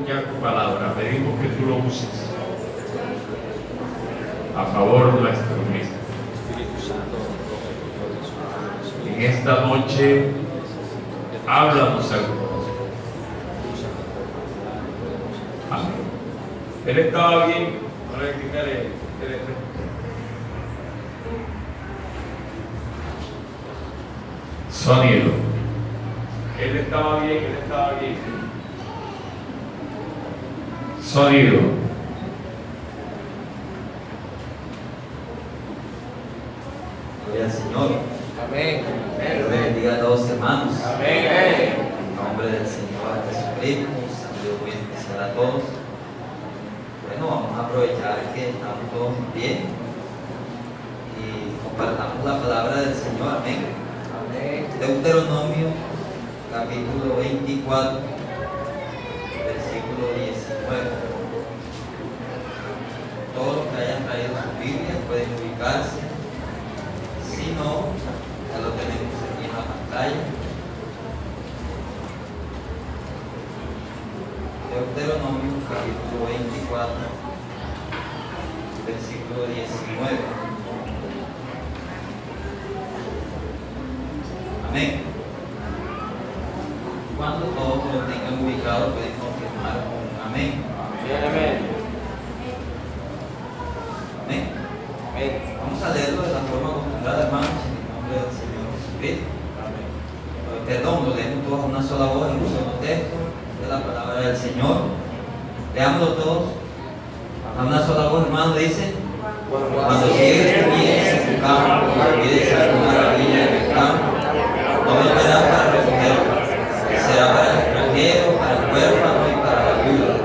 Tu palabra, pedimos que tú lo uses a favor nuestro, Cristo. En esta noche, háblanos al corazón. Amén. Él estaba bien. Ahora hay que quitarle. Sonido. Él estaba bien, él estaba bien. Sonido. Gloria al Señor. Amén. Dios les bendiga a todos, hermanos. Amén. En nombre del Señor Jesucristo, un saludo muy especial a todos. Bueno, vamos a aprovechar que estamos todos en pie y compartamos la palabra del Señor. Amén. Amén. Deuteronomio, capítulo 24, versículo 19. Todos los que hayan traído su Biblia pueden ubicarse. Si no, ya lo tenemos aquí en la pantalla. Deuteronomio, capítulo 24, versículo 19. Amén. Cuando todos lo tengan ubicado, pueden confirmar con amén. Amén. Amén. Amén. Vamos a leerlo de la forma acostumbrada, hermanos, en el nombre del Señor Jesucristo. Amén. Perdón, lo leemos todos a una sola voz en un solo texto de la palabra del Señor. Leámoslo todos a una sola voz, hermano. Dice: cuando llegues tu bien en tu campo, olvides alguna maravilla en el campo, no volverás para recogerlo. Será para el extranjero, para el huérfano y para la viuda,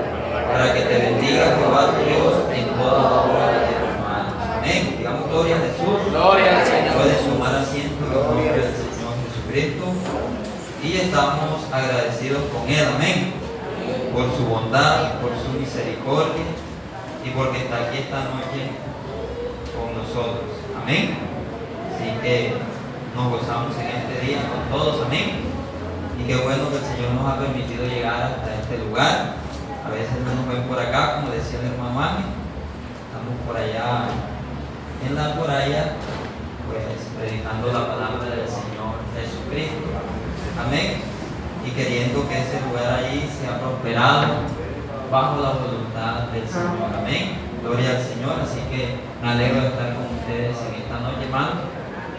para que te bendiga Jehová tu Dios en toda la obra de tus manos. Amén. Digamos gloria a Jesús. Gloria al Señor. Puedes tomar asiento en el nombre del Señor Jesucristo. Y estamos agradecidos con Él. Amén. Por su bondad, por su misericordia y porque está aquí esta noche con nosotros. Amén. Así que nos gozamos en este día con todos. Amén. Y qué bueno que el Señor nos ha permitido llegar hasta este lugar. A veces no nos ven por acá, como decía el hermano Mami. Estamos por allá en la muralla, pues predicando la palabra del Señor Jesucristo. Amén. Y queriendo que ese lugar ahí sea prosperado bajo la voluntad del Señor. Amén. Gloria al Señor. Así que me alegro de estar con ustedes en esta noche, hermano,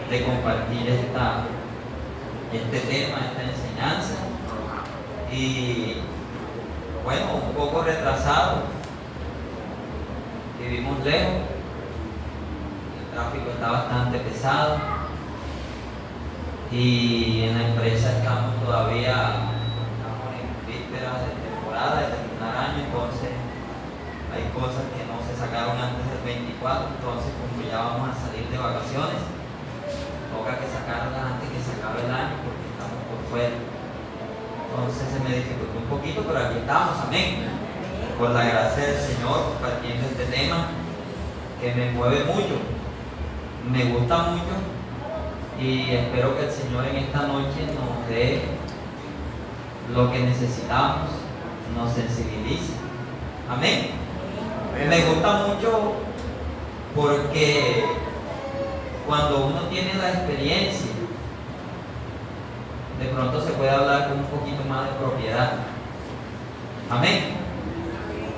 de compartir este tema, esta enseñanza. Y bueno, un poco retrasado, vivimos lejos, el tráfico está bastante pesado y en la empresa estamos en vísperas de temporada, de terminar año. Entonces hay cosas que no se sacaron antes del 24, entonces como ya vamos a salir de vacaciones, toca que sacarlas antes que se acabe el año porque estamos por fuera. Entonces se me dificultó un poquito, pero aquí estamos. Amén. Por la gracia del Señor, compartiendo este tema que me mueve mucho, me gusta mucho, y espero que el Señor en esta noche nos dé lo que necesitamos, nos sensibilice. Amén. Me gusta mucho porque cuando uno tiene la experiencia, de pronto se puede hablar con un poquito más de propiedad. Amén.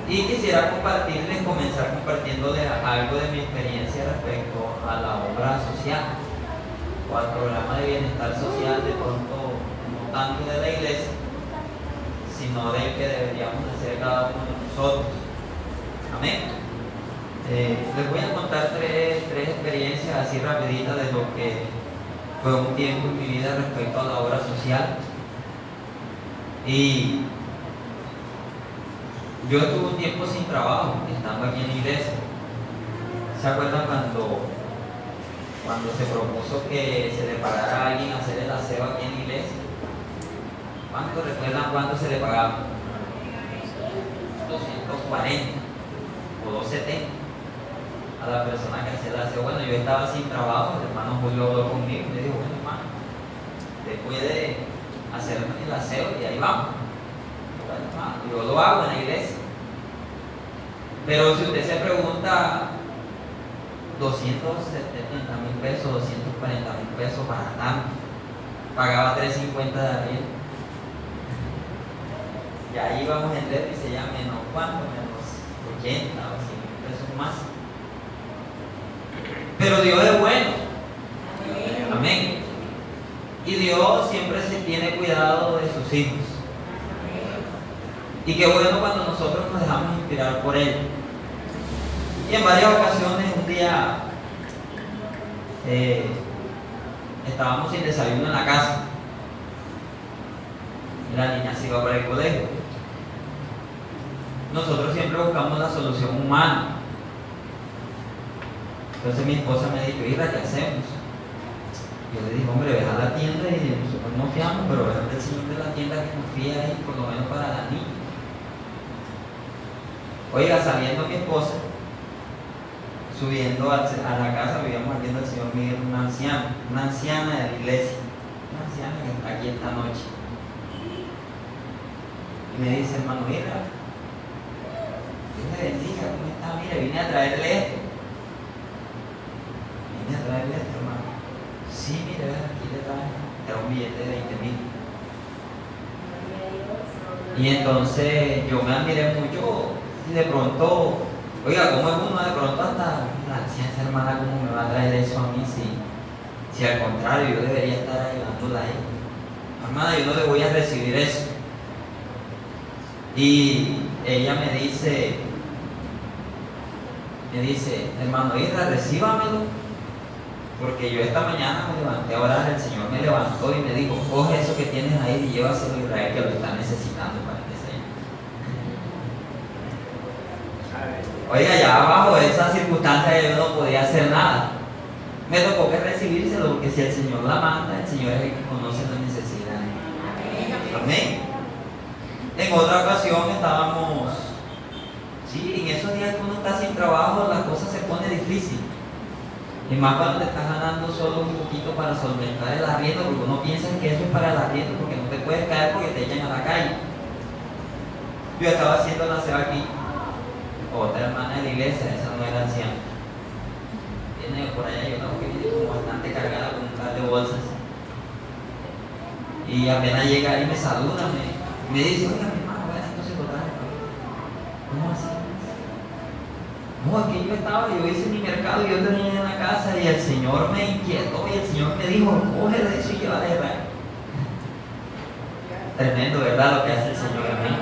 Y quisiera comenzar compartiéndoles algo de mi experiencia respecto a la obra social o al programa de bienestar social, de pronto no tanto de la iglesia, sino del que deberíamos hacer cada uno de nosotros. Amén. Les voy a contar tres experiencias así rapiditas de lo que fue un tiempo en mi vida respecto a la obra social. Y yo estuve un tiempo sin trabajo, estando aquí en la iglesia. ¿Se acuerdan cuando se propuso que se le pagara a alguien hacer el aseo aquí en la iglesia? ¿Cuánto recuerdan cuánto se le pagaba? 240 o 270 a la persona que hacía el aseo. Bueno, yo estaba sin trabajo, el hermano Julio habló conmigo y me dijo: bueno, hermano, usted puede hacerme el aseo y ahí vamos. hermano. Yo lo hago en la iglesia. Pero si usted se pregunta, 270.000 pesos, 240.000 pesos para tanto, pagaba 350 de arriendo. Y ahí vamos a entender y se llama menos cuánto, menos 80 o 100 pesos más. Pero Dios es bueno. Amén. Y Dios siempre se tiene cuidado de sus hijos. Y qué bueno cuando nosotros nos dejamos inspirar por Él. Y en varias ocasiones, un día estábamos sin desayuno en la casa. Y la niña se iba para el colegio. Nosotros siempre buscamos la solución humana. Entonces mi esposa me dijo, Ira, ¿qué hacemos? Yo le dije, hombre, ve a la tienda y nosotros nos fiamos, pero ve al señor de la tienda que nos fía ahí, por lo menos para la niña. Oiga, saliendo mi esposa, subiendo a la casa, vivíamos viendo al señor Miguel, una anciana de la iglesia, una anciana que está aquí esta noche. Y me dice, hermano, mira, Dios le bendiga, ¿cómo está? Mire, vine a traerle esto. Vine a traerle esto, hermano. Sí, mire, aquí le trae un billete de 20.000. Y entonces yo me admiré mucho y de pronto, oiga, ¿cómo es uno? De pronto hasta la anciana hermana, ¿cómo me va a traer eso a mí? Si al contrario, yo debería estar ayudándola a ella. Hermana, yo no le voy a recibir eso. Y ella me dice, hermano Isra, recíbamelo. Porque yo esta mañana me levanté a orar, el Señor me levantó y me dijo, coge eso que tienes ahí y llévaselo a Israel que lo está necesitando para el desayuno. Oiga, ya bajo esa circunstancia yo no podía hacer nada. Me tocó que recibírselo porque si el Señor la manda, el Señor es el que conoce las necesidades. Amén. En otra ocasión estábamos, sí, en esos días que uno está sin trabajo, las cosas se ponen difíciles. Y más cuando te estás ganando solo un poquito para solventar el arriendo, porque uno piensa que eso es para el arriendo, porque no te puedes caer porque te echan a la calle. Yo estaba haciendo la ceba aquí, otra hermana de la iglesia, esa no era anciana. Viene por allá, yo creo que viene como bastante cargada con un par de bolsas. Y apenas llega ahí me saluda, me dice, oiga mi hermano, esto se lo trae. ¿Cómo así? No, es que yo hice mi mercado y yo tenía en la casa y el Señor me inquietó y el Señor me dijo, coge de eso y llévale a Israel. Tremendo, ¿verdad? Lo que hace el Señor a mí.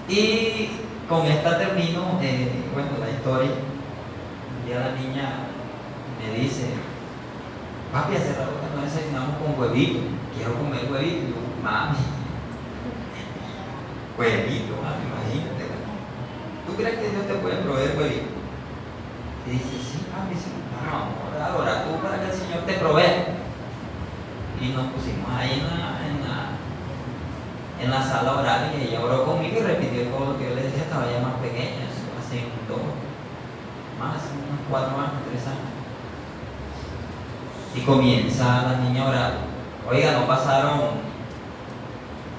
Y con esta termino, bueno, la historia. Un día la niña me dice, papi, hace rato que no desayunamos con huevito, quiero comer huevito. Y yo, mami, huevito, mami, imagínate. ¿Tú crees que Dios te puede proveer huevito? Y dice, sí, papi, sí. Vamos a orar tú para que el Señor te provea. Y nos pusimos ahí en la sala a orar y ella oró conmigo y repitió todo lo que yo le decía. Estaba ya más pequeña, hace unos 4 años, 3 años. Y comienza la niña a orar. Oiga, no pasaron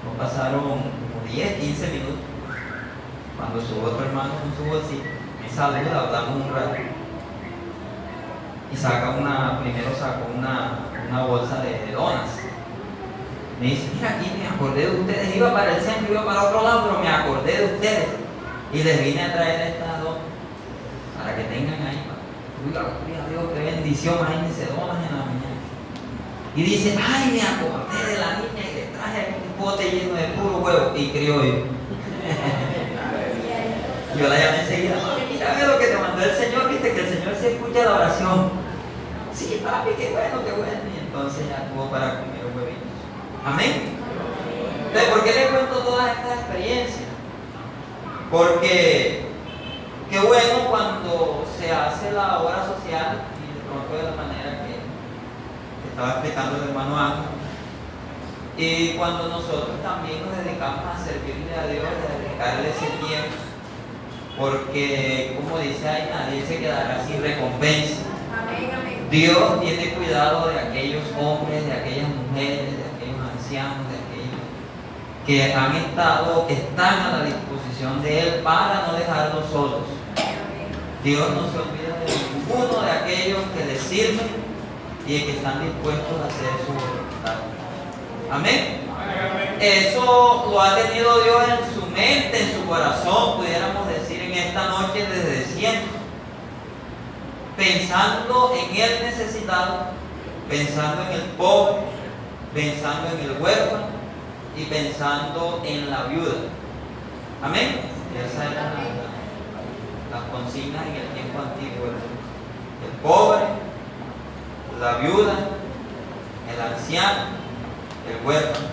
como 10, 15 minutos. Cuando subo otro hermano con su bolsita, me saluda, hablamos un rato. Y primero sacó una bolsa de donas. Me dice, mira, aquí me acordé de ustedes, iba para el centro, iba para otro lado, pero me acordé de ustedes. Y les vine a traer estas donas para que tengan ahí. Gloria a Dios, qué bendición, imagínense donas en la mañana. Y dice, ay, me acordé de la niña y le traje un bote lleno de puro huevo y criollo. Yo la llamé enseguida, mira, ve lo que te mandó el Señor, viste que el Señor se escucha la oración. Sí, papi, qué bueno, qué bueno. Y entonces ya tuvo para comer un huevito. Amén. Entonces, ¿por qué le cuento todas estas experiencias? Porque qué bueno cuando se hace la obra social y de pronto de la manera que estaba explicando el hermano Ángel. Y cuando nosotros también nos dedicamos a servirle a Dios, a dedicarle ese tiempo. Porque, como dice ahí, nadie se quedará sin recompensa. Amén, amén. Dios tiene cuidado de aquellos hombres, de aquellas mujeres, de aquellos ancianos, de aquellos que están a la disposición de Él para no dejarlos solos. Dios no se olvida de ninguno de aquellos que le sirven y que están dispuestos a hacer su voluntad. Amén. Eso lo ha tenido Dios en su mente, en su corazón, pudiéramos decir en esta noche desde siempre. Pensando en el necesitado, pensando en el pobre, pensando en el huérfano y pensando en la viuda. Amén. Esa era la consigna en el tiempo antiguo. El pobre, la viuda, el anciano, el huérfano.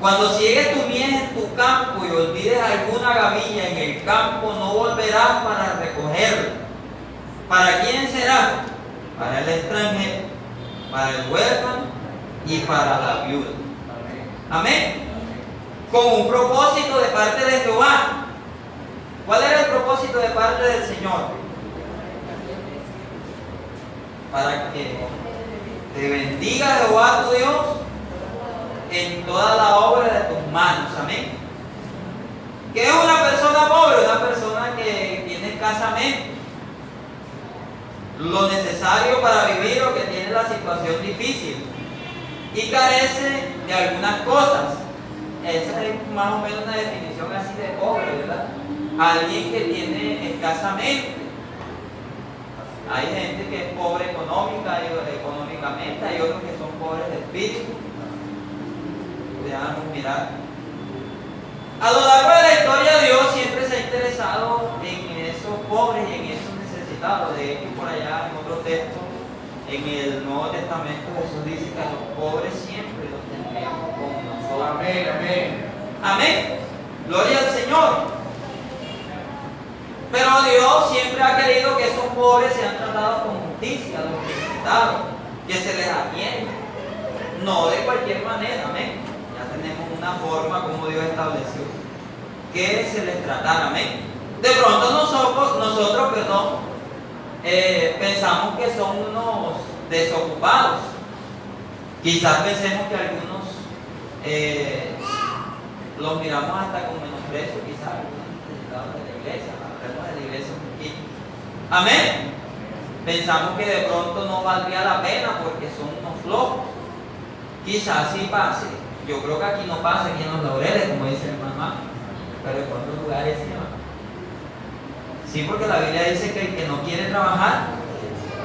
Cuando ciegues tu mies en tu campo y olvides alguna gavilla en el campo, no volverás para recogerla. ¿Para quién será? Para el extranjero, para el huérfano y para la viuda. Amén. Con un propósito de parte de Jehová. ¿Cuál era el propósito de parte del Señor? Para que te bendiga Jehová tu Dios en toda la obra de tus manos. Amén. ¿Qué es una persona pobre? Una persona que tiene escasamente lo necesario para vivir o que tiene la situación difícil y carece de algunas cosas. Esa es más o menos una definición así de pobre, ¿verdad? Alguien que tiene escasamente. Hay gente que es pobre económicamente, hay otros que son pobres de espíritu. Déjanos mirar. A lo largo de la historia, Dios siempre se ha interesado en esos pobres y en esos necesitados. De hecho, por allá en otro texto, en el Nuevo Testamento, Jesús dice que a los pobres siempre los tendremos con nosotros. Amén, amén. Amén. Gloria al Señor. Pero Dios siempre ha querido que esos pobres sean tratados con justicia, los necesitados, que se les atienda. No de cualquier manera, amén. Ya tenemos una forma como Dios estableció que se les tratara, amén. De pronto nosotros pensamos que son unos desocupados. Quizás pensemos que algunos los miramos hasta con menosprecio, quizás algunos necesitados de la iglesia, hablemos de la iglesia un poquito. Amén. Pensamos que de pronto no valdría la pena porque son unos flojos. Quizás sí pase. Yo creo que aquí no pasa, aquí en los Laureles, como dice el mamá, pero en otros lugares sí. Sí, porque la Biblia dice que el que no quiere trabajar,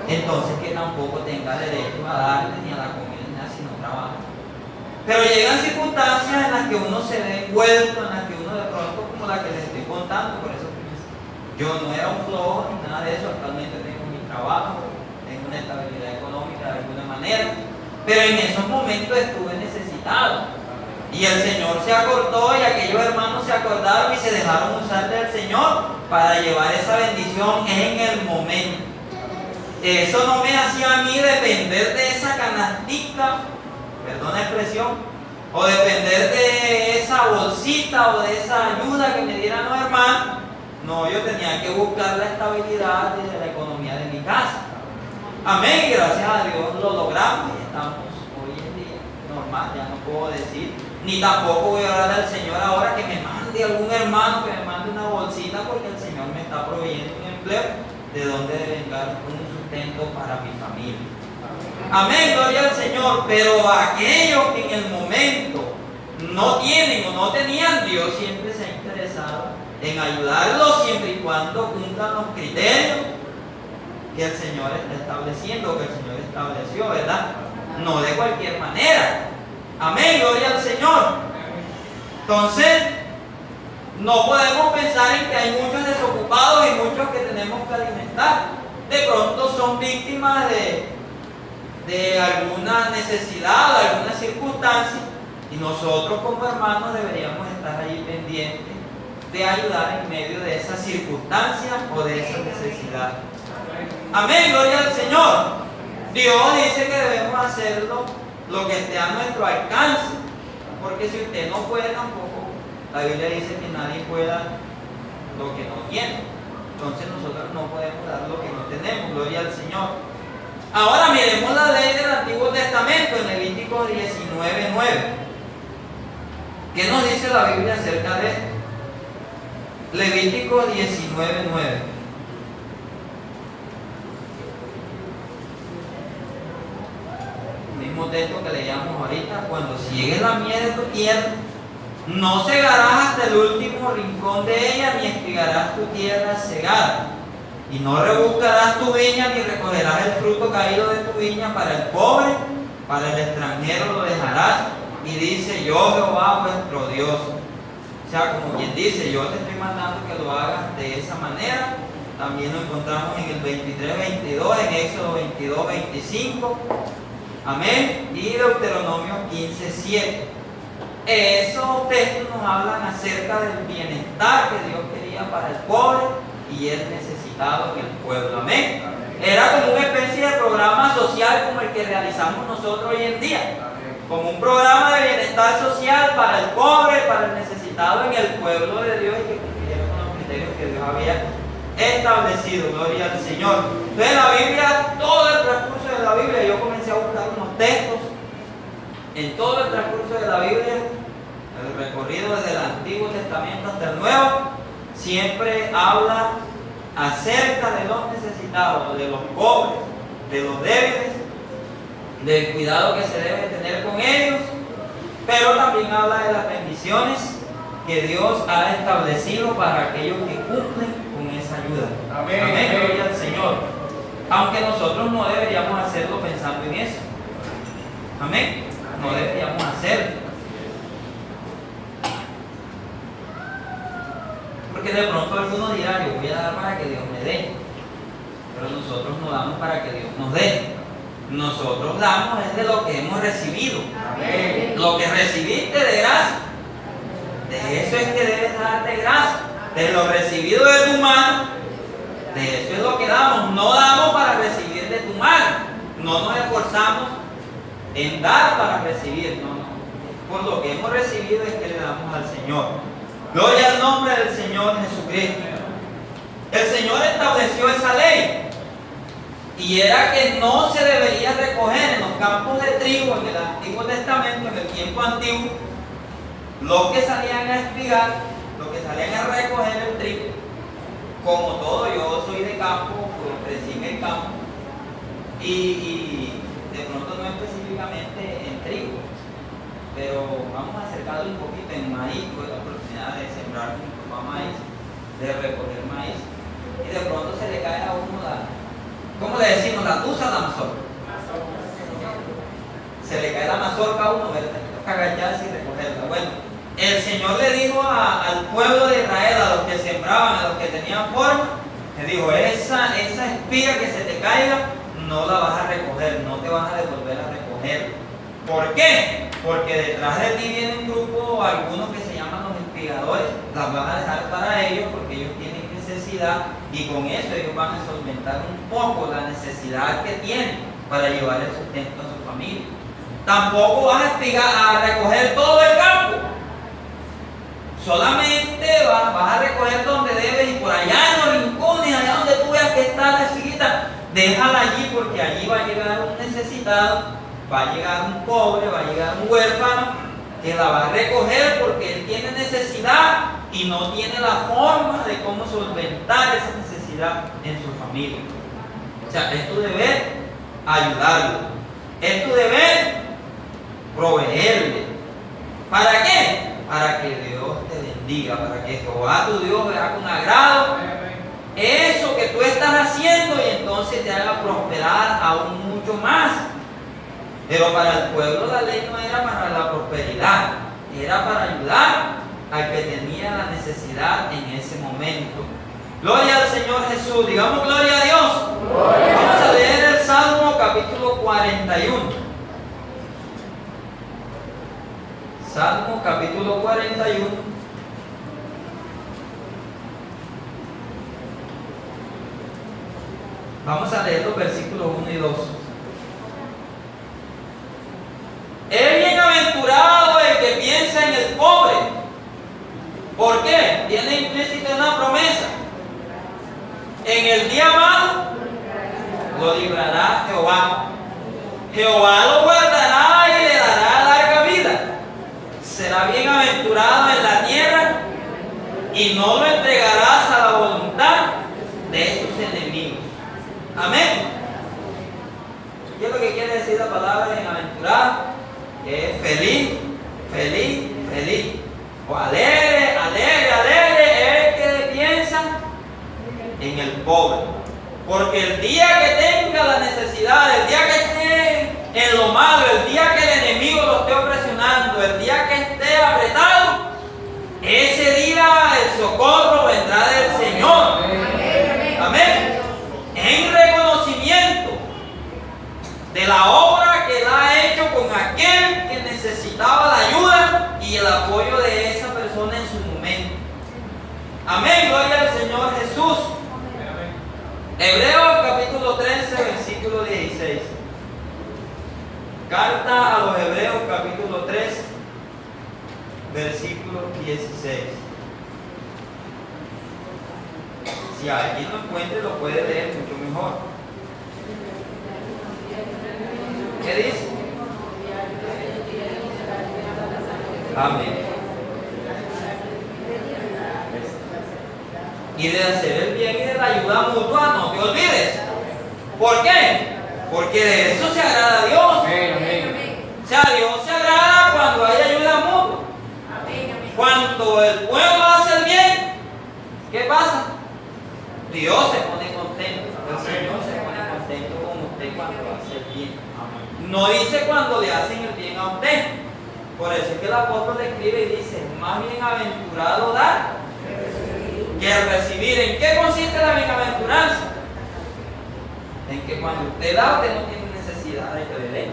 entonces que tampoco tenga derecho a darle ni a la comida ni nada si no trabaja. Pero llegan circunstancias en las que uno se ve envuelto, en las que uno de pronto, como la que les estoy contando, por eso yo no era un flojo ni nada de eso, actualmente tengo mi trabajo, tengo una estabilidad económica de alguna manera, pero en esos momentos estuve necesitado. Y el Señor se acordó y aquellos hermanos se acordaron y se dejaron usar del Señor para llevar esa bendición en el momento. Eso no me hacía a mí depender de esa canastica, perdón la expresión, o depender de esa bolsita o de esa ayuda que me dieran los hermanos. No, yo tenía que buscar la estabilidad de la economía de mi casa. Amén, y gracias a Dios lo logramos y estamos hoy en día normal, ya no puedo decir. Ni tampoco voy a orar al Señor ahora que me mande algún hermano, que me mande una bolsita, porque el Señor me está proveyendo un empleo de donde vengar un sustento para mi familia. Amén, gloria al Señor. Pero aquellos que en el momento no tienen o no tenían, Dios siempre se ha interesado en ayudarlos siempre y cuando cumplan los criterios que el Señor está estableciendo, que el Señor estableció, ¿verdad? No de cualquier manera. Amén, gloria al Señor. Entonces, no podemos pensar en que hay muchos desocupados y muchos que tenemos que alimentar. De pronto son víctimas de alguna necesidad, de alguna circunstancia, y nosotros como hermanos deberíamos estar ahí pendientes de ayudar en medio de esas circunstancias o de esa necesidad. Amén, gloria al Señor. Dios dice que debemos hacerlo lo que esté a nuestro alcance, porque si usted no puede tampoco, la Biblia dice que nadie pueda lo que no tiene. Entonces nosotros no podemos dar lo que no tenemos, gloria al Señor. Ahora miremos la ley del Antiguo Testamento en Levítico 19:9. ¿Qué nos dice la Biblia acerca de esto? Levítico 19:9. Mismo texto que leíamos ahorita: cuando siegues la mies de tu tierra, no cegarás hasta el último rincón de ella, ni espigarás tu tierra cegada, y no rebuscarás tu viña, ni recogerás el fruto caído de tu viña para el pobre, para el extranjero lo dejarás, y dice: yo Jehová vuestro Dios. O sea, como quien dice, yo te estoy mandando que lo hagas de esa manera. También lo encontramos en el 23:22, en Éxodo 22:25, amén, y Deuteronomio 15:7. Esos textos nos hablan acerca del bienestar que Dios quería para el pobre y el necesitado en el pueblo, amén. Era como una especie de programa social como el que realizamos nosotros hoy en día, como un programa de bienestar social para el pobre, para el necesitado en el pueblo de Dios, y que cumpliera con los criterios que Dios había establecido. Gloria al Señor. Entonces la Biblia, todo el transcurso de la Biblia, yo comencé a buscar unos textos. En todo el transcurso de la Biblia, el recorrido desde el Antiguo Testamento hasta el Nuevo, siempre habla acerca de los necesitados, de los pobres, de los débiles, del cuidado que se debe tener con ellos, pero también habla de las bendiciones que Dios ha establecido para aquellos que cumplen con esa ayuda. Amén. Amén, gloria al Señor. Aunque nosotros no deberíamos hacerlo pensando en eso. Amén. No deberíamos hacerlo. Porque de pronto alguno dirá: yo voy a dar para que Dios me dé. Pero nosotros no damos para que Dios nos dé. Nosotros damos es de lo que hemos recibido. Amén. Lo que recibiste de gracia, de eso es que debes darte gracia. De lo recibido de tu mano, de eso es lo que damos. No damos para recibir de tu mano. No nos esforzamos en dar para recibir. No. Por lo que hemos recibido es que le damos al Señor. Gloria al nombre del Señor Jesucristo. El Señor estableció esa ley, y era que no se debería recoger en los campos de trigo en el Antiguo Testamento, en el tiempo antiguo, los que salían a espigar, los que salían a recoger el trigo. Como todo, yo soy de campo, pues crecí en el campo, y de pronto no específicamente en trigo, pero vamos a acercarlo un poquito en maíz. Tuve la oportunidad de sembrar mi papá maíz, de recoger maíz, y de pronto se le cae a uno ¿cómo le decimos? ¿La tusa o la mazorca? Se le cae la mazorca a uno, ¿verdad? Hay que agacharse y recogerla. Bueno, el Señor le dijo al pueblo de Israel, a los que sembraban, a los que tenían forma, le dijo: esa espiga que se te caiga, no la vas a recoger, no te vas a devolver a recoger. ¿Por qué? Porque detrás de ti viene un grupo, algunos que se llaman los espigadores, las van a dejar para ellos porque ellos tienen necesidad, y con eso ellos van a solventar un poco la necesidad que tienen para llevar el sustento a su familia. Tampoco vas a recoger todo el campo. Solamente vas a recoger donde debes, y por allá en los rincones, allá donde tú veas que está la espiguita, déjala allí, porque allí va a llegar un necesitado, va a llegar un pobre, va a llegar un huérfano que la va a recoger porque él tiene necesidad y no tiene la forma de cómo solventar esa necesidad en su familia. O sea, es tu deber ayudarlo, es tu deber proveerle. ¿Para qué? Para que Dios te bendiga, para que Jehová tu Dios vea con agrado eso que tú estás haciendo, y entonces te haga prosperar aún mucho más. Pero para el pueblo la ley no era para la prosperidad, era para ayudar al que tenía la necesidad en ese momento. Gloria al Señor Jesús, digamos gloria a Dios. Vamos a leer el Salmo capítulo 41. Salmo capítulo 41. Vamos a leer los versículos 1 y 2. Es bienaventurado el que piensa en el pobre. ¿Por qué? Tiene implícita una promesa. En el día malo lo librará Jehová. Jehová lo guardará y le dará larga vida. Será bienaventurado no lo entregarás a la voluntad de sus enemigos. Amén. ¿Qué es lo que quiere decir la palabra bienaventurado? Que es feliz, feliz, feliz. O alegre, alegre, alegre es el que piensa en el pobre. Porque el día que tenga la necesidad, el día que esté en lo malo, el día que el enemigo lo esté opresionando, el día que esté apretado, ese día el socorro vendrá del Señor. Amén. En reconocimiento de la obra que él ha hecho con aquel que necesitaba la ayuda y el apoyo de esa persona en su momento. Amén, gloria al Señor Jesús. Hebreos capítulo 13, versículo 16. Carta a los Hebreos capítulo 13, versículo 16. Si alguien lo encuentre, lo puede leer mucho mejor. ¿Qué dice? Amén. Y de hacer el bien y de la ayuda mutua, no te olvides. ¿Por qué? Porque de eso se agrada a Dios. O sea, Dios se agrada cuando hay ayuda mutua. Cuando el pueblo hace el bien, ¿qué pasa? Dios se pone contento. El Señor se pone contento con usted cuando hace el bien. No dice cuando le hacen el bien a usted. Por eso es que el apóstol le escribe y dice: más bienaventurado dar que recibir. ¿En qué consiste la bienaventuranza? En que cuando usted da, usted no tiene necesidad de que le den.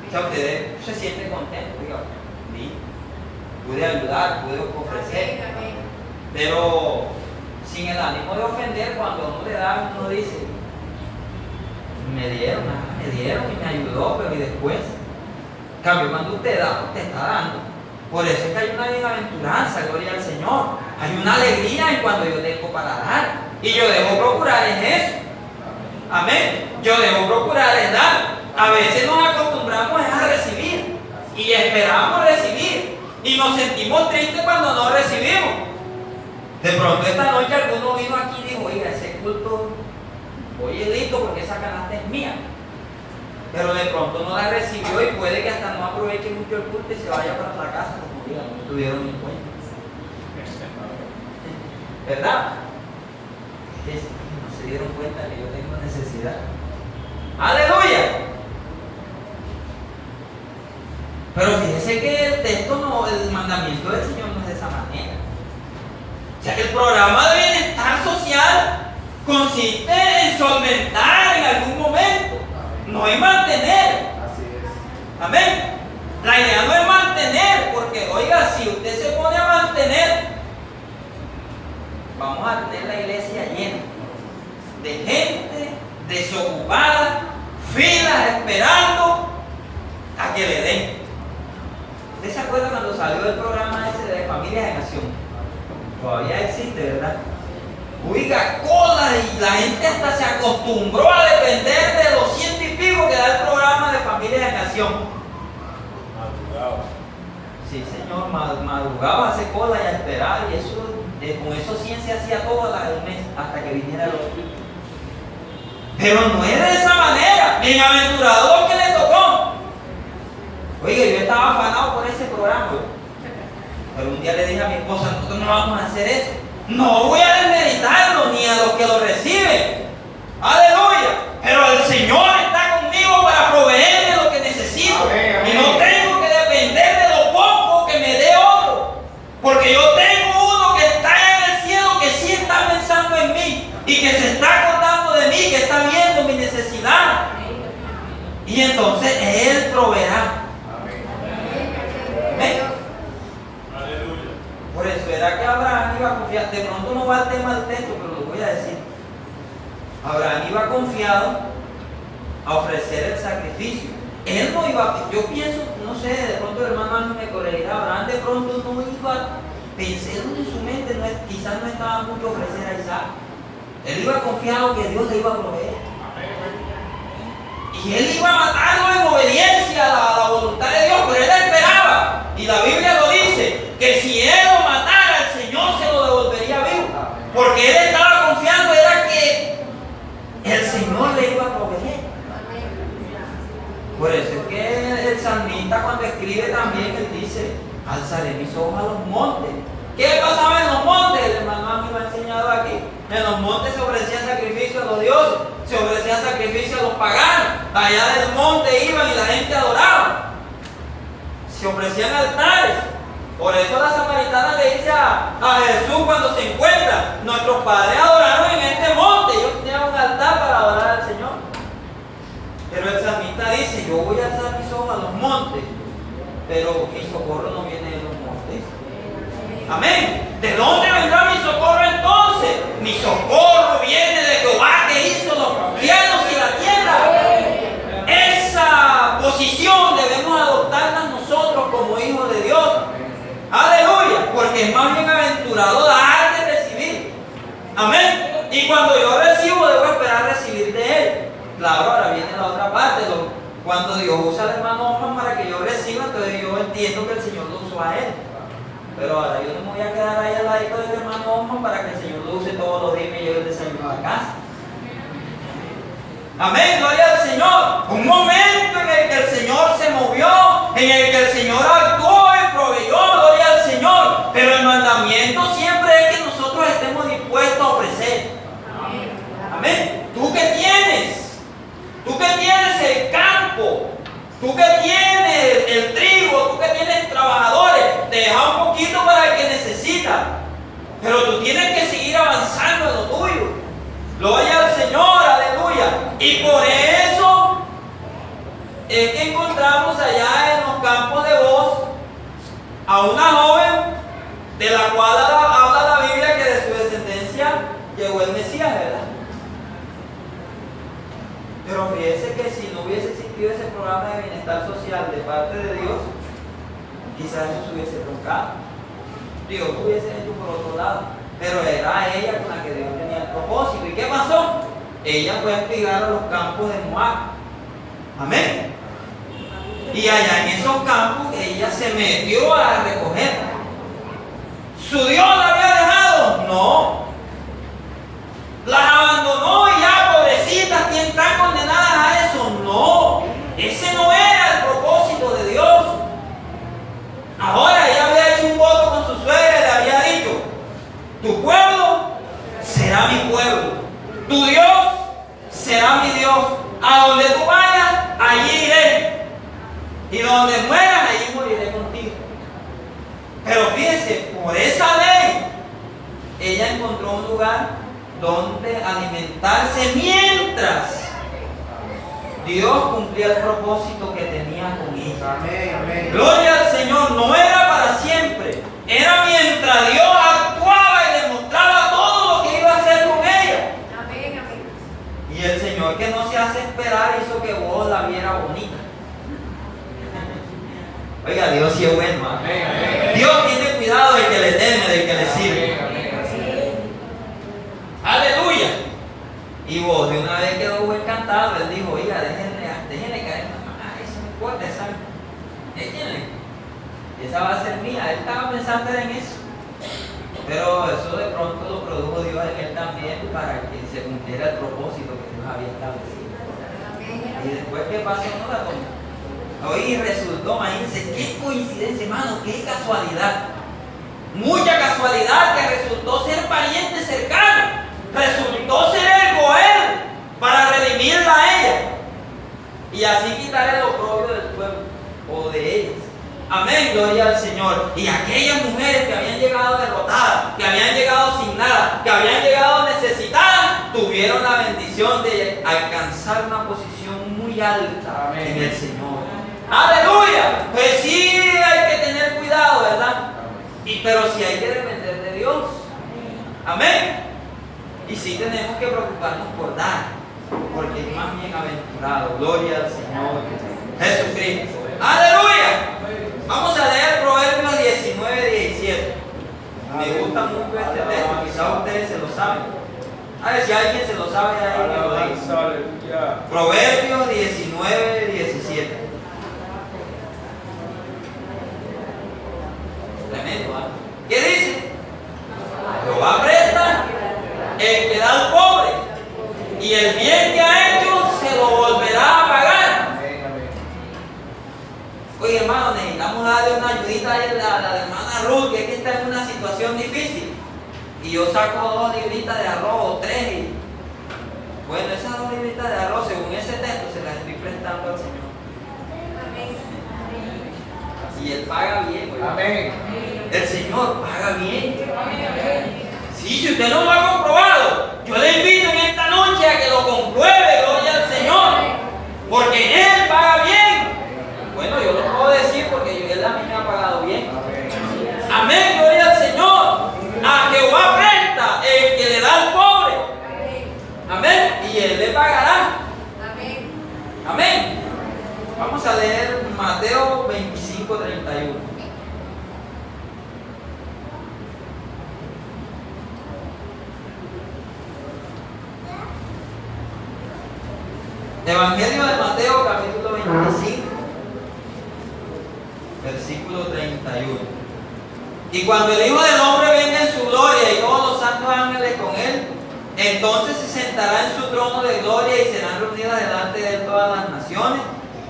O sea, usted se siente contento. Diga, sí, pude ayudar, pude ofrecer. Pero sin el ánimo de ofender, cuando uno le da, uno dice: me dieron y me ayudó, pero ¿y después? En cambio, cuando usted da, usted está dando. Por eso es que hay una bienaventuranza, gloria al Señor. Hay una alegría en cuando yo tengo para dar. Y yo debo procurar en eso. Amén. Yo debo procurar en dar. A veces nos acostumbramos a recibir y esperamos recibir. Y nos sentimos tristes cuando no recibimos. De pronto esta noche alguno vino aquí y dijo: oiga, ese culto, voy listo porque esa canasta es mía. Pero de pronto no la recibió y puede que hasta no aproveche mucho el culto y se vaya para la casa, como diga, no tuvieron en cuenta. ¿Verdad? No se dieron cuenta que yo tengo necesidad. ¡Aleluya! Pero fíjese que el texto no, el mandamiento del Señor no es de esa manera. O sea que el programa de bienestar social consiste en solventar en algún momento, no en mantener. Así es. Amén. La idea no es mantener, porque oiga, si usted se pone a mantener, vamos a tener la iglesia llena de gente desocupada, filas esperando a que le den. ¿Usted se acuerda cuando salió el programa ese de Familias en Acción? Todavía existe, ¿verdad? Oiga, cola, y la gente hasta se acostumbró a depender de los 100 y pico que da el programa de Familias en Acción. Madrugado. Sí, señor, madrugaba a hacer cola y a esperar, y eso, con eso 100 se hacía toda el mes hasta que viniera el otro. Pero no es de esa manera. Bienaventurado el que le tocó. Oiga, yo estaba afanado por ese programa. Pero un día le dije a mi esposa: nosotros no vamos a hacer eso. No voy a desmeritarlo ni a los que lo reciben. Aleluya. Pero el Señor está conmigo para proveerme lo que necesito. Amén, amén. Y no tengo que depender de lo poco que me dé otro. Porque yo tengo uno que está en el cielo, que sí está pensando en mí y que se está acordando de mí, que está viendo mi necesidad. Y entonces Él proveerá. Amén. Aleluya. Por eso era que Abraham iba confiado. De pronto no va al tema del texto, pero lo voy a decir. Abraham iba confiado a ofrecer el sacrificio. Él no iba, yo pienso, no sé, de pronto el hermano Ángel me corregirá, Abraham de pronto no iba, pensando en su mente, quizás no estaba mucho ofrecer a Isaac. Él iba confiado que Dios le iba a proveer. Y él iba a matarlo en obediencia a la voluntad de Dios, pero él esperaba. Y la Biblia lo dice, que si él lo matara, el Señor se lo devolvería Por eso es que el salmista cuando escribe también, él dice, alzaré mis ojos a los montes. ¿Qué pasaba en los montes? El hermano Ángel me ha enseñado aquí. En los montes se ofrecían sacrificios a los dioses, se ofrecían sacrificios a los paganos. Allá del monte iban y la gente adoraba. Se ofrecían altares. Por eso la samaritana le dice a Jesús cuando se encuentra, nuestros padres adoraron en este monte. Ellos tenían un altar para adorar al Señor. Pero el salmista dice, yo voy a alzar mis ojos a los montes, pero mi socorro no viene de los montes. Amén. ¿De dónde vendrá mi socorro entonces? Mi socorro viene de Jehová que hizo los cielos y la tierra. Esa posición debemos adoptarla nosotros como hijos de Dios. Aleluya. Porque es más bienaventurado dar que recibir. Amén. Y cuando yo recibo, debo esperar recibir de Él. Claro, ahora viene la otra parte. Cuando Dios usa al hermano Osman para que yo reciba, entonces yo entiendo que el Señor lo usó a él. Pero ahora yo no me voy a quedar ahí al lado del hermano Osman para que el Señor lo use todos los días y me lleve el desayuno a la casa. Amén, gloria al Señor. Un momento en el que el Señor se movió, en el que el Señor actuó y proveyó, gloria al Señor. Pero el mandamiento siempre es que nosotros estemos dispuestos a ofrecer. Amén. ¿Tú qué tienes? Tú que tienes el campo, tú que tienes el trigo, tú que tienes trabajadores, te deja un poquito para el que necesita. Pero tú tienes que seguir avanzando en lo tuyo. Gloria al Señor, aleluya. Y por eso es que encontramos allá en los campos de Voz a una joven de la cual habla la Biblia que de su descendencia llegó el Mesías, ¿verdad? Pero fíjese que si no hubiese existido ese programa de bienestar social de parte de Dios, quizás eso se hubiese truncado. Dios lo hubiese hecho por otro lado. Pero era ella con la que Dios tenía el propósito. ¿Y qué pasó? Ella fue a espigar a los campos de Moab. Amén. Y allá en esos campos ella se metió a recoger. ¿Su Dios la había dejado? No. Las abandonó y ya, pobrecitas, ¿quién está condenadas a eso? No, ese no era el propósito de Dios. Ahora ella había hecho un voto con su suegra y le había dicho, tu pueblo será mi pueblo, tu Dios será mi Dios, a donde tú vayas, allí iré, y donde mueras, allí moriré contigo. Pero fíjense, por esa ley, ella encontró un lugar donde alimentarse mientras Dios cumplía el propósito que tenía con ella. Amén, amén. Gloria al Señor, no era para siempre, era mientras Dios actuaba y demostraba todo lo que iba a hacer con ella. Amén, amén. Y el Señor, que no se hace esperar, hizo que vos la viera bonita. Oiga, Dios sí es bueno. Amén, amén. Dios tiene cuidado del que le teme, del que le sirve. Aleluya. Y vos de una vez quedó encantado. Él dijo, oiga, déjenle caer. Eso no importa, esa. Échenle. Esa va a ser mía. Él estaba pensando en eso. Pero eso de pronto lo produjo Dios en él también para que se cumpliera el propósito que Dios había establecido. Y después, ¿qué pasó? No la tomó. Hoy resultó, imagínense, qué coincidencia, hermano, qué casualidad. Mucha casualidad que resultó ser pariente cercano. Resultó ser el Goel para redimirla a ella y así quitar el oprobio del pueblo o de ellas. Amén, gloria al Señor. Y aquellas mujeres que habían llegado derrotadas, que habían llegado sin nada, que habían llegado necesitadas, tuvieron la bendición de alcanzar una posición muy alta. Amén. En el Señor. Aleluya. Pues sí hay que tener cuidado, ¿verdad? Pero sí hay que depender de Dios. Amén. Y sí tenemos que preocuparnos por dar, porque es más bienaventurado. Gloria al Señor Jesucristo. ¡Aleluya! Vamos a leer Proverbios 19, 17. Me gusta mucho este texto, quizás ustedes se lo saben. A ver si alguien se lo sabe ahí, que lo diga. Aleluya. Proverbios 19, 17. Tremendo, ¿ah? ¿Qué dice? Jehová presta el que da al pobre, y el bien que ha hecho se lo volverá a pagar. Oye, hermano, necesitamos darle una ayudita a la hermana Ruth, que es que está en una situación difícil. Y yo saco 2 libritas de arroz o 3. Y, bueno, esas 2 libritas de arroz, según ese texto, se las estoy prestando al Señor. Y Él paga bien. Oye. Amén. El Señor paga bien. Sí, si usted no lo ha comprobado, yo le invito en esta noche a que lo compruebe, gloria al Señor. Porque Él paga bien. Bueno, yo lo puedo decir porque Él a mí me ha pagado bien. Amén, gloria al Señor. A Jehová presta el que le da al pobre. Amén. Y Él le pagará. Amén. Vamos a leer Mateo 25:31. Evangelio de Mateo, capítulo 25, versículo 31. Y cuando el Hijo del Hombre venga en su gloria y todos los santos ángeles con él, entonces se sentará en su trono de gloria y serán reunidas delante de él todas las naciones,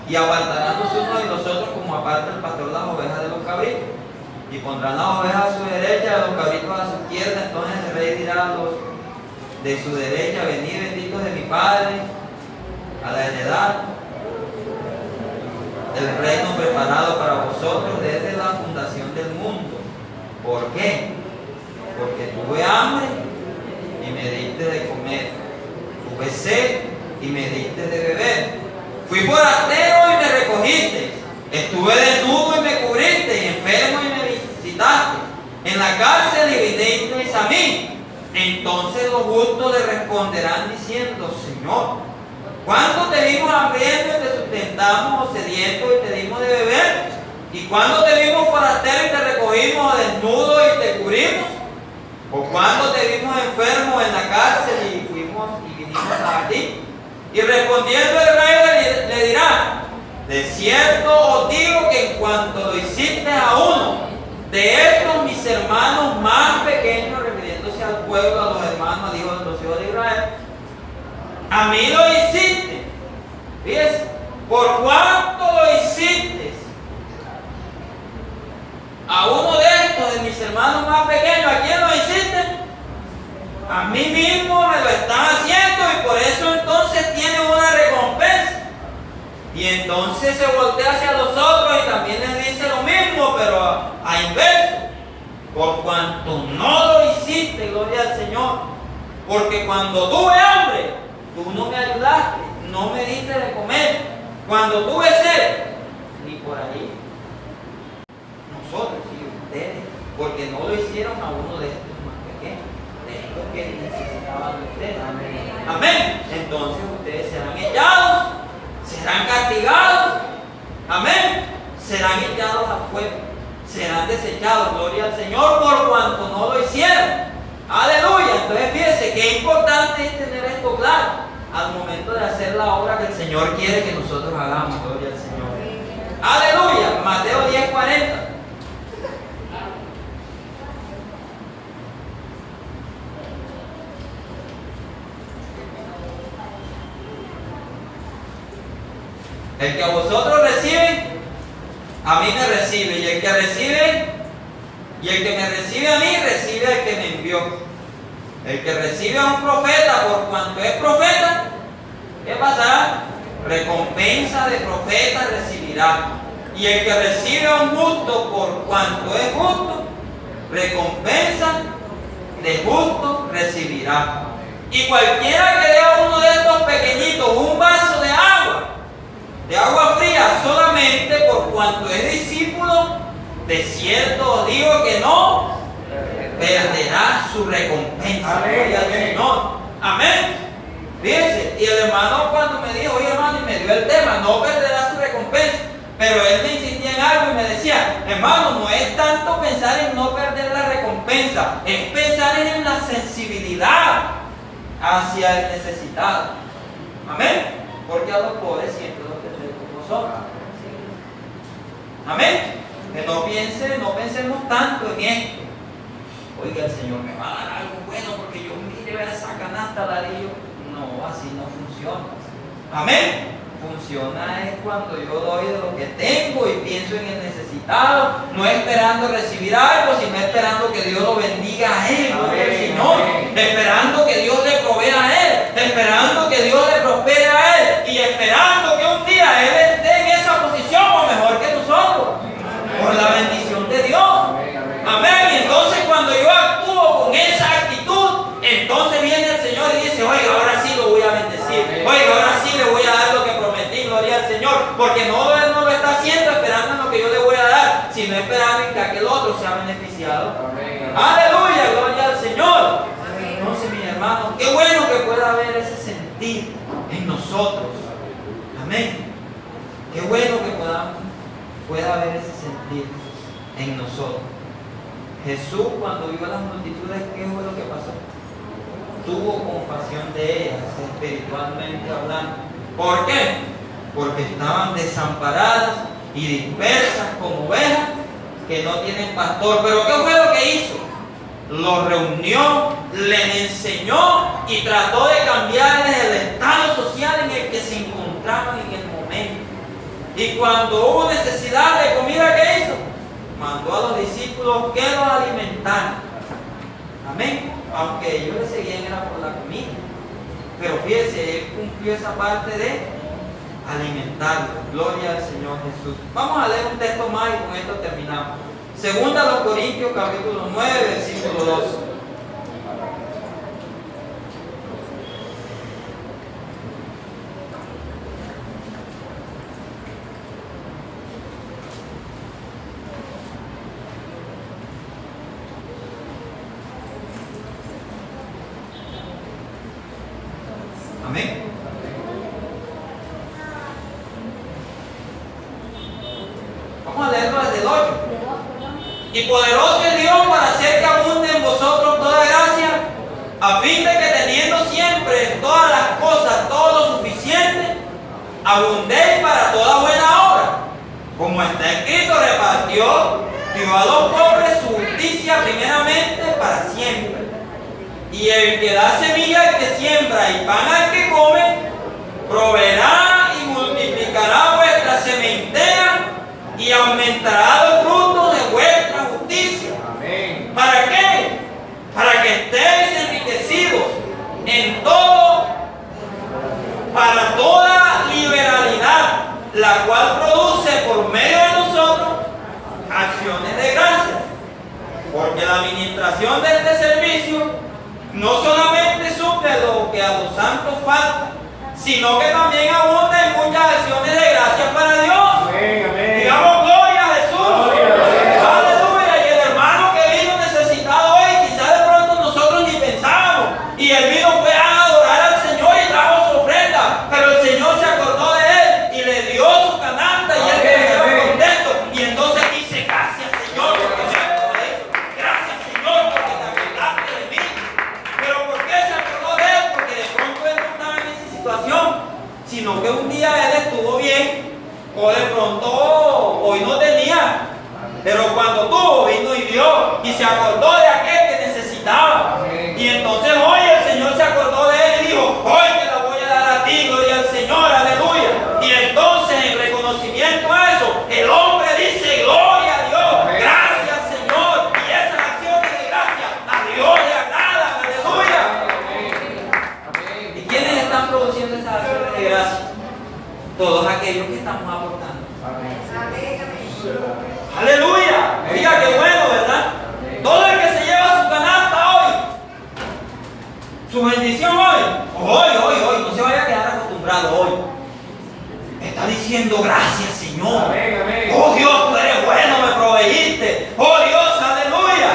y apartarán los unos y los otros como aparta el pastor las ovejas de los cabritos. Y pondrán las ovejas a su derecha y a los cabritos a su izquierda. Entonces el rey dirá a los de su derecha: venid benditos de mi Padre, a la heredad del reino preparado para vosotros desde la fundación del mundo. ¿Por qué? Porque tuve hambre y me diste de comer, tuve sed y me diste de beber, fui forastero y me recogiste, estuve desnudo y me cubriste, enfermo y me visitaste, en la cárcel y vinisteis a mí. Entonces los justos le responderán diciendo: Señor, ¿cuándo te vimos hambriento y te sustentamos, o sediento y te dimos de beber? ¿Y cuándo te vimos forastero y te recogimos, o desnudo y te cubrimos? ¿O cuándo te vimos enfermo en la cárcel y fuimos y vinimos a ti? Y respondiendo el rey le dirá: de cierto os digo que en cuanto lo hiciste a uno de estos mis hermanos más pequeños, refiriéndose al pueblo, a los hermanos, al hijo de los hijos de Israel, a mí lo hiciste. ¿Ves? ¿Por cuánto lo hiciste a uno de estos, de mis hermanos más pequeños? ¿A quién lo hiciste? A mí mismo me lo están haciendo, y por eso entonces tiene una recompensa. Y entonces se voltea hacia los otros y también les dice lo mismo, pero a inverso. Por cuanto no lo hiciste, gloria al Señor. Porque cuando tuve hambre, tú no me ayudaste, no me diste de comer. Cuando tuve sed, ni por ahí. Nosotros y ustedes, porque no lo hicieron a uno de estos más pequeños, de estos que necesitaban de ustedes. Amén. Entonces ustedes serán echados, serán castigados. Amén. Serán echados al fuego, serán desechados, gloria al Señor, por cuanto no lo hicieron. Aleluya. Entonces fíjense qué importante es tener esto claro al momento de hacer la obra que el Señor quiere que nosotros hagamos, gloria al Señor. Aleluya. Mateo 10:40. El que a vosotros recibe, a mí me recibe, y el que me recibe a mí, recibe al que me envió. El que recibe a un profeta por cuanto es profeta, ¿qué pasará? Recompensa de profeta recibirá. Y el que recibe a un justo por cuanto es justo, recompensa de justo recibirá. Y cualquiera que dé a uno de estos pequeñitos un vaso de agua fría, solamente por cuanto es discípulo, de cierto os digo que no perderá su recompensa. Gloria al Señor. Amén. Fíjense, y el hermano cuando me dijo: oye hermano, y me dio el tema, no perderá su recompensa, pero él me insistía en algo y me decía: hermano, no es tanto pensar en no perder la recompensa, es pensar en la sensibilidad hacia el necesitado. Amén. Porque a los pobres siempre los tendré con vosotros. Amén. Que no pensemos tanto en esto. Oiga, el Señor me va a dar algo bueno porque yo mire, vea esa canasta, la di yo. No, así no funciona. Amén. funciona es cuando yo doy de lo que tengo y pienso en el necesitado, no esperando recibir algo, sino esperando que Dios lo bendiga a él, gloria al Señor, esperando que Dios le provea a él, esperando que Dios le prospere a él y esperando que un día él esté en esa posición o mejor que nosotros, por la bendición de Dios. Amén. Y entonces cuando yo actúo con esa actitud, entonces viene el Señor y dice, oiga, ahora sí lo voy a bendecir, oiga, ahora sí le voy a dar lo que prometí, gloria al Señor, porque no, Él no lo está haciendo esperando en lo que yo le voy a dar, sino esperando en que aquel otro sea beneficiado. Aleluya, gloria al Señor. Entonces, mis hermanos, qué bueno que pueda haber ese sentir en nosotros. Amén. Qué bueno que pueda haber ese sentir en nosotros. Jesús, cuando vio a las multitudes, ¿qué fue lo que pasó? Tuvo compasión de ellas, espiritualmente hablando. ¿Por qué? Porque estaban desamparadas y dispersas como ovejas que no tienen pastor. ¿Pero qué fue lo que hizo? Los reunió, les enseñó y trató de cambiarles el estado social en el que se encontraban en el momento. Y cuando hubo necesidad de comida, ¿qué hizo? Mandó a los discípulos que los alimentaran. Amén. Aunque ellos le seguían era por la comida. Pero fíjese, él cumplió esa parte de alimentarlos. Gloria al Señor Jesús. Vamos a leer un texto más y con esto terminamos. Segunda a los Corintios, capítulo 9, versículo 12. Amén. Vamos a leerlo desde el 8. Y poderoso es Dios para hacer que abunde en vosotros toda gracia, a fin de que teniendo siempre en todas las cosas todo lo suficiente, abundéis para toda buena obra. Como está escrito, repartió, dio a los pobres su justicia primeramente para siempre. Y el que da semilla al que siembra y pan al que come, proveerá y multiplicará vuestra sementera y aumentará los frutos de vuestra justicia. Amén. ¿Para qué? Para que estéis enriquecidos en todo, para toda liberalidad, la cual produce por medio de nosotros acciones de gracia. Porque la administración de este servicio no solamente suple lo que a los santos falta, sino que también abunda en muchas acciones de gracia para Dios. Amén, amén. Digamos gloria a Jesús. Gloria a Dios. Aleluya. Y el hermano que vino necesitado hoy, quizás de pronto nosotros ni pensábamos. Y él vino fue a adorar al Señor y trajo su ofrenda. Pero el Señor se acordó de él y le dio su canasta y él quedó contento. Y entonces dice, gracias Señor, porque me acordé. Gracias Señor, porque te acordaste de mí. Pero ¿por qué se acordó de él? Porque de pronto él no estaba en esa situación, sino que un día él estuvo bien, o de pronto hoy no tenía, pero cuando tuvo vino y dio, y se acordó de aquel que necesitaba. Y entonces hoy el Señor se acordó de él y dijo, hoy te la voy a dar a ti, gloria al Señor, aleluya. Y entonces en reconocimiento a eso, el hombre dice, gloria a Dios, gracias Señor. Y esas acciones de gracia a Dios le agradan, aleluya. ¿Y quiénes están produciendo esas acciones de gracia? Todos aquellos que estamos aportando. Aleluya. Diga qué bueno, ¿verdad? Todo el que se lleva su canasta hoy, su bendición hoy, no se vaya a quedar acostumbrado hoy. Está diciendo gracias Señor. Amén, amén. Oh Dios, tú eres bueno, me proveíste. Oh Dios, aleluya.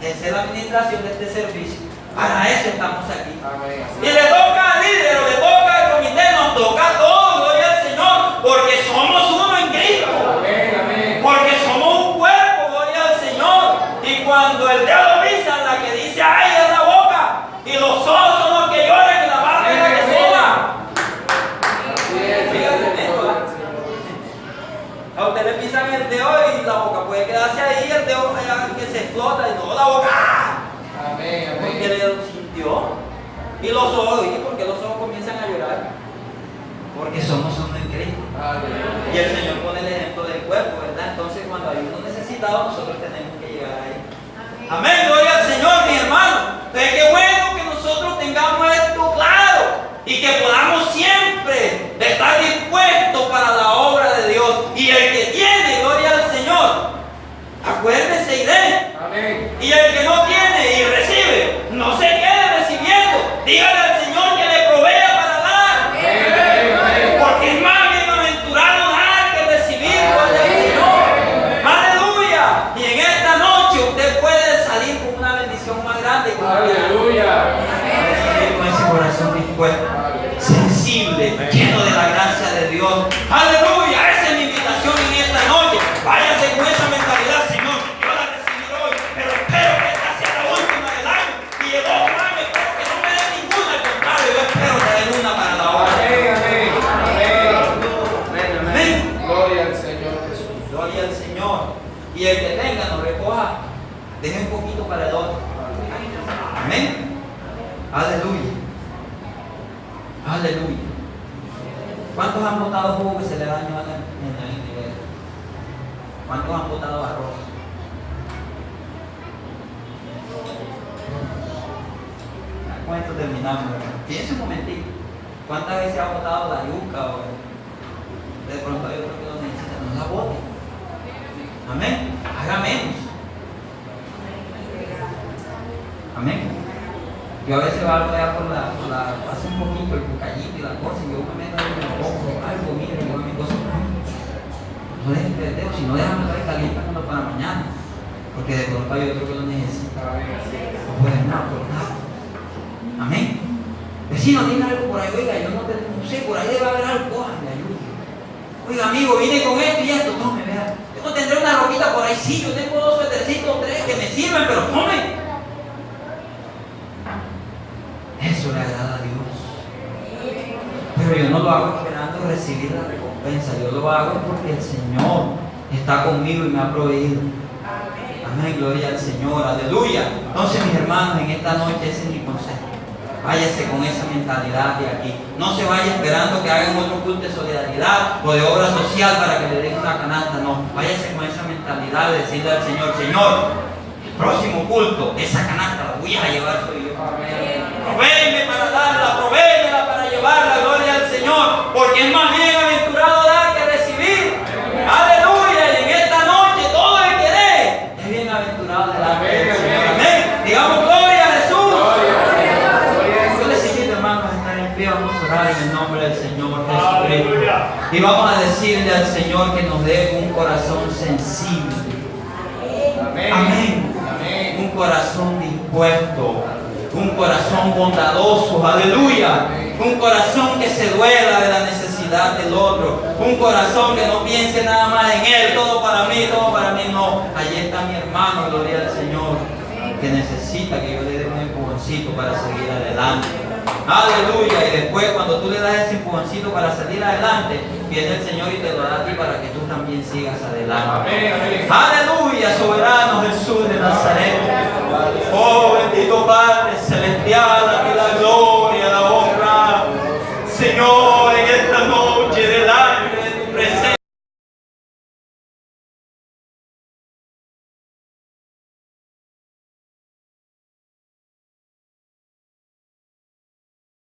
Esa es la administración de este servicio. Para eso estamos aquí. Amén. Y le toca al líder, o le toca al comité, nos toca a todos, gloria al Señor, porque somos uno en Cristo. Amén, amén. Porque somos un cuerpo, gloria al Señor. Y cuando el dedo pisa, la que dice ay es la boca, y los ojos son los que lloran, y la barba es la que soba. Fíjate en esto, a usted le pisan el dedo y la boca puede quedarse ahí, el dedo que se explota, y no la boca. Amén, Porque amén. le sintió. Y los ojos, ¿y por qué los ojos comienzan a llorar? Porque somos un Y el Señor pone el ejemplo del cuerpo, ¿verdad? Entonces cuando hay uno necesitado, nosotros tenemos que llegar ahí. Amén, gloria al Señor, mi hermano. Entonces qué bueno que nosotros tengamos esto claro y que podamos siempre estar dispuestos para la obra de Dios. Y el que tiene, gloria al Señor, acuérdese y dé. Amén. Y el que no tiene y recibe, no se quede recibiendo. Dígale al Señor que le provea para dar. Porque es más bienaventurado dar que recibir, gloria al Señor. Aleluya. Y en esta noche usted puede salir con una bendición más grande. Aleluya. Recibir con ese corazón dispuesto, sensible, lleno de la gracia de Dios. Aleluya. Esa es mi invitación en esta noche. Váyase con esa mentalidad, Señor. Yo la recibí hoy, pero espero que esta sea la última del año. Y el otro año espero que no me dé ninguna. Al contrario, yo espero tener una para la obra. Amén. Gloria al Señor Jesús. Gloria al Señor. Y el que tenga, no recoja. Deje un poquito para el otro. Amén. Aleluya. Aleluya. ¿Cuántos han botado jugo que se le dañó en el nivel? ¿Cuántos han botado arroz? Con esto terminamos. Piense un momentito. ¿Cuántas veces ha botado la yuca? O de pronto hay otro que lo necesita. No la bote. Amén. Haga menos. Amén. Yo a veces valgo ya hace un poquito el cucallito y la cosa, y yo me meto en el ojo, algo, mire, yo mi cosa. No dejes perder, si no déjame estar calientándolo para mañana, porque de pronto hay otro que lo necesita. No pueden aportar. Amén. Vecino, tiene algo por ahí, oiga, yo no sé, por ahí debe haber algo, coja, me ayude. Oiga, amigo, vine con esto y esto, tome, vea. Yo no tendré una roquita por ahí, sí, yo tengo 2 suétercitos, 3 que me sirven, pero tome. Eso le agrada a Dios. Pero yo no lo hago esperando recibir la recompensa. Yo lo hago porque el Señor está conmigo y me ha proveído. Amén, gloria al Señor, aleluya. Entonces, mis hermanos, en esta noche ese es mi consejo. Váyase con esa mentalidad de aquí. No se vaya esperando que hagan otro culto de solidaridad o de obra social para que le den una canasta. No, váyase con esa mentalidad de decirle al Señor, Señor, el próximo culto, esa canasta la voy a llevar soy yo. Provéeme para darla, provéemela para llevarla, gloria al Señor, porque es más bienaventurado dar que recibir. Aleluya, y en esta noche todo el que dé es bienaventurado delante del Señor. Amén. Digamos gloria a Jesús. Yo les invito, hermanos, a estar en pie, vamos a orar en el nombre del Señor Jesucristo. Y vamos a decirle al Señor que nos dé un corazón sensible. Amén. Un corazón dispuesto. Un corazón bondadoso, aleluya. Un corazón que se duela de la necesidad del otro. Un corazón que no piense nada más en él, todo para mí, no. Allí está mi hermano, gloria al Señor, que necesita que yo le dé un empujoncito para seguir adelante. Aleluya. Y después cuando tú le das ese empujoncito para salir adelante, viene el Señor y te lo da a ti para que tú también sigas adelante. Amén. Aleluya, soberano Jesús de Nazaret.